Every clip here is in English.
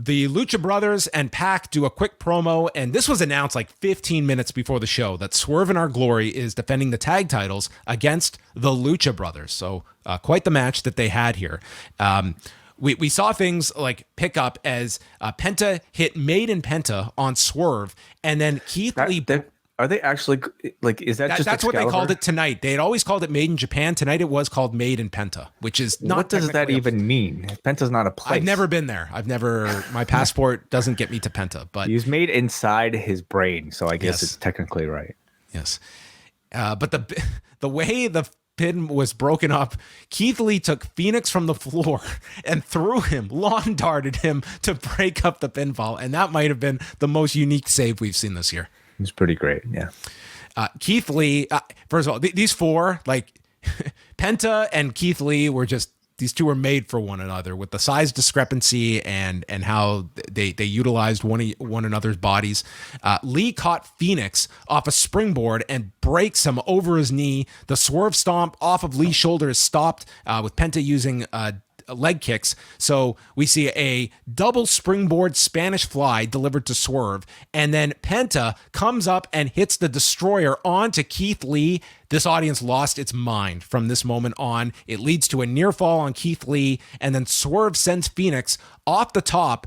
The Lucha Brothers and Pac do a quick promo, and this was announced like 15 minutes before the show that Swerve in Our Glory is defending the tag titles against the Lucha Brothers. So quite the match that they had here. We saw things like pick up as Penta hit Made in Penta on Swerve, and then Keith Lee... Are they actually, like, is that just That's Excalibur? what they called it tonight. They had always called it Made in Japan. Tonight it was called Made in Penta, which is not... What does that even mean? Penta's not a place. I've never been there. My passport doesn't get me to Penta, but... He was made inside his brain, so I guess it's technically right. Yes. But the way the pin was broken up, Keith Lee took Phoenix from the floor and threw him, lawn darted him to break up the pinfall, and that might have been the most unique save we've seen this year. It's pretty great, yeah. Keith Lee, first of all, these four, like Penta and Keith Lee were just, these two were made for one another with the size discrepancy and how they utilized one another's bodies. Lee caught Phoenix off a springboard and breaks him over his knee. The swerve stomp off of Lee's shoulder is stopped with Penta using leg kicks. So we see a double springboard Spanish fly delivered to Swerve, and then Penta comes up and hits the destroyer onto Keith Lee. This audience lost its mind from this moment on. It leads to a near fall on Keith Lee, and then Swerve sends Phoenix off the top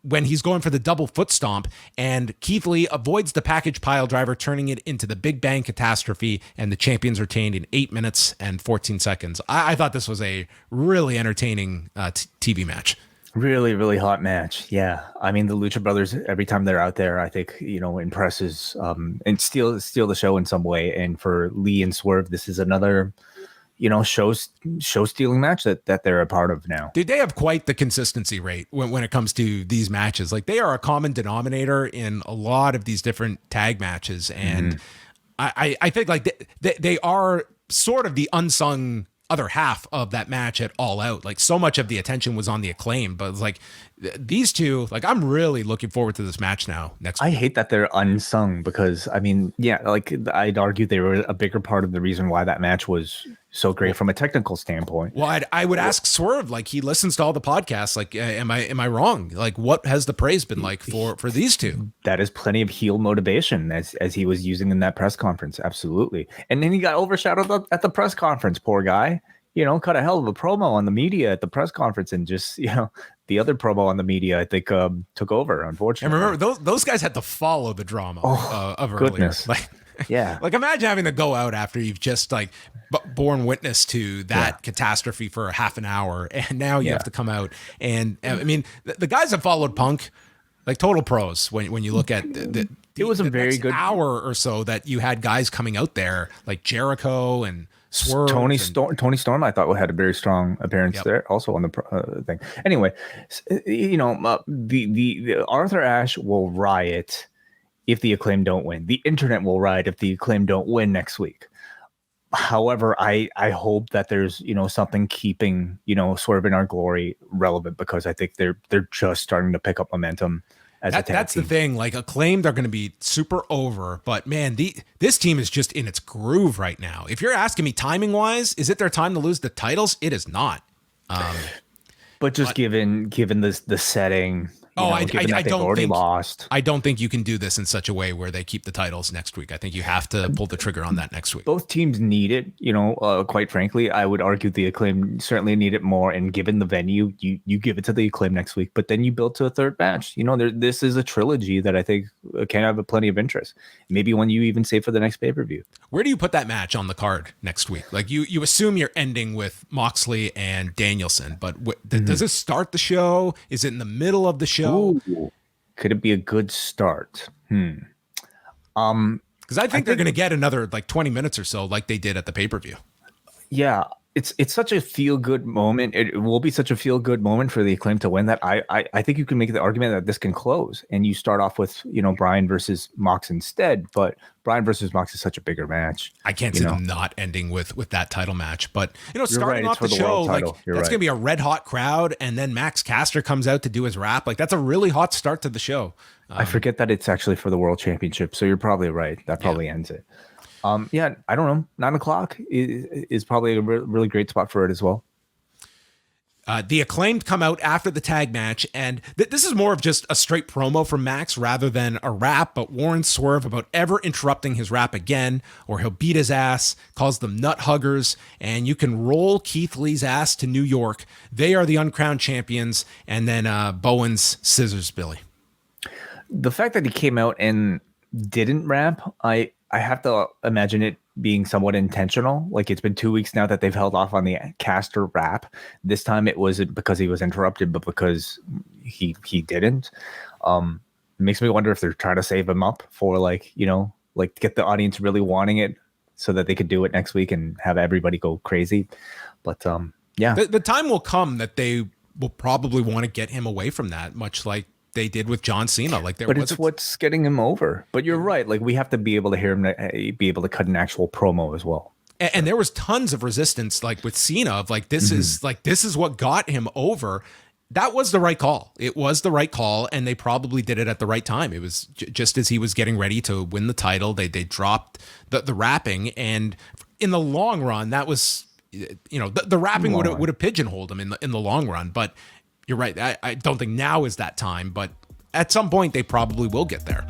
when he's going for the double foot stomp, and Keith Lee avoids the package pile driver, turning it into the Big Bang Catastrophe, and the champions retained in 8 minutes and 14 seconds. I thought this was a really entertaining TV match. Really, really hot match. Yeah. I mean, the Lucha Brothers, every time they're out there, I think, impresses and steal the show in some way. And for Lee and Swerve, this is another... show stealing match that they're a part of now. Dude, they have quite the consistency rate when it comes to these matches. Like, they are a common denominator in a lot of these different tag matches. And I think like they are sort of the unsung other half of that match at All Out. Like, so much of the attention was on the Acclaim, but it's like these two, like, I'm really looking forward to this match now next week. I hate that they're unsung because, I mean, yeah, like, I'd argue they were a bigger part of the reason why that match was so great from a technical standpoint. Well, I would ask Swerve, like, he listens to all the podcasts, like, am I wrong? Like, what has the praise been like for these two? That is plenty of heel motivation as he was using in that press conference. Absolutely. And then he got overshadowed at the press conference, poor guy. Cut a hell of a promo on the media at the press conference, and just, the other promo on the media, I think, took over, unfortunately. And remember, those guys had to follow the drama of earlier. Goodness. Like, yeah. Like, imagine having to go out after you've just, like, borne witness to that catastrophe for a half an hour, and now you have to come out. And, I mean, the guys that followed Punk, like, total pros when you look at it was a very good hour or so that you had guys coming out there, like Jericho and Swerve. Tony Storm, I thought, had a very strong appearance there, also on the thing. Anyway, the Arthur Ashe will riot if the Acclaim don't win. The internet will riot if the Acclaim don't win next week. However, I hope that there's something keeping Swerve in Our Glory relevant, because I think they're just starting to pick up momentum. That's the thing. Like, Acclaimed are going to be super over, but man, this team is just in its groove right now. If you're asking me timing wise, is it their time to lose the titles? It is not. But given the setting. I don't think lost. I don't think you can do this in such a way where they keep the titles next week. I think you have to pull the trigger on that next week. Both teams need it. Quite frankly, I would argue the Acclaim certainly need it more. And given the venue, you give it to the Acclaim next week. But then you build to a third match. This is a trilogy that I think can have plenty of interest. Maybe one you even save for the next pay-per-view. Where do you put that match on the card next week? Like, you assume you're ending with Moxley and Danielson, but does this start the show? Is it in the middle of the show? Ooh, could it be a good start? Because I think they're going to get another 20 minutes or so, like they did at the pay-per-view. Yeah, it's such a feel-good moment. It will be such a feel-good moment for the Acclaim to win that I think you can make the argument that this can close, and you start off with Bryan versus Mox instead. But Bryan versus Mox is such a bigger match. I can't see them not ending with that title match. But starting off the show, that's going to be a red hot crowd, and then Max Caster comes out to do his rap. Like, that's a really hot start to the show. I forget that it's actually for the World Championship, so you're probably right. That probably ends it. I don't know. 9:00 is probably a really great spot for it as well. The Acclaimed come out after the tag match, and this is more of just a straight promo from Max rather than a rap, but warns Swerve about ever interrupting his rap again, or he'll beat his ass, calls them nut huggers, and you can roll Keith Lee's ass to New York. They are the uncrowned champions, and then Bowen's scissors Billy. The fact that he came out and didn't rap, I have to imagine it being somewhat intentional. Like, it's been 2 weeks now that they've held off on the caster rap. This time it wasn't because he was interrupted, but because he didn't. It makes me wonder if they're trying to save him up for, like, you know, like, get the audience really wanting it so that they could do it next week and have everybody go crazy. But yeah, the time will come that they will probably want to get him away from that, much like they did with John Cena. Like, but it's what's getting him over. But you're right. Like, we have to be able to hear him be able to cut an actual promo as well. And there was tons of resistance, like with Cena, of like, this is what got him over. That was the right call. It was the right call, and they probably did it at the right time. It was just as he was getting ready to win the title, they dropped the rapping, and in the long run, that was, you know, the rapping would have pigeonholed him in the long run. But you're right. I don't think now is that time, but at some point they probably will get there.